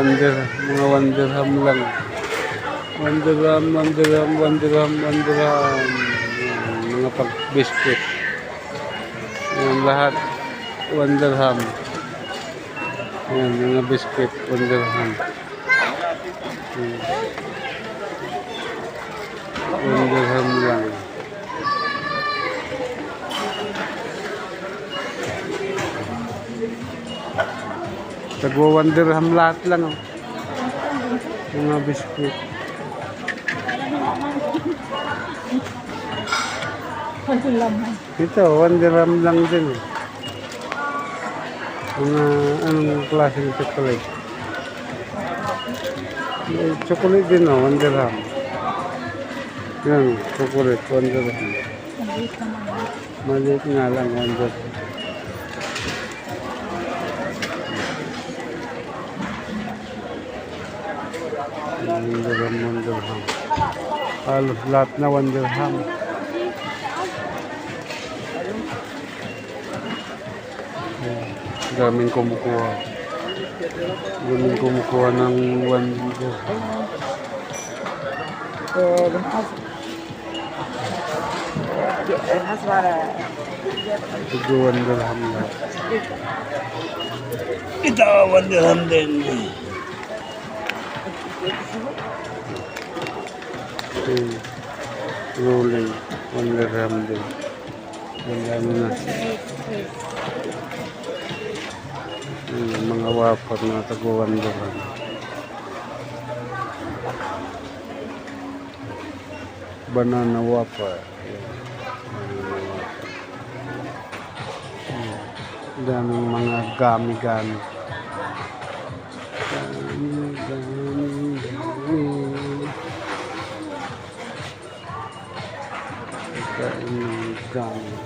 mga 1 dirham lang. 1 dirham, 1 dirham, 1 dirham, 1 dirham. Mga pag-biscuit. Yan lahat, 1 dirham. Yan, mga biscuit, 1 dirham. 1 dirham lang. Tagwa 1 dirham lahat lang. Oh. Mga biskuit. Ito, 1 dirham lang din. Mga anong klaseng chocolate. Chocolate din, oh, 1 dirham. Yan, chocolate, 1 dirham. Maliit nga lang, 1 dirham. $1. Halos lahat na 1 dirham. Daming kumukuha. Daming kumukuha ng 1 dirham. Ito 1 dirham lahat. Ito 1 dirham din. Rolling 1 dirham din. Ang na. Mga wafer na tago 1 dirham. Banana wafer. Daming mga gami-gami. Gami.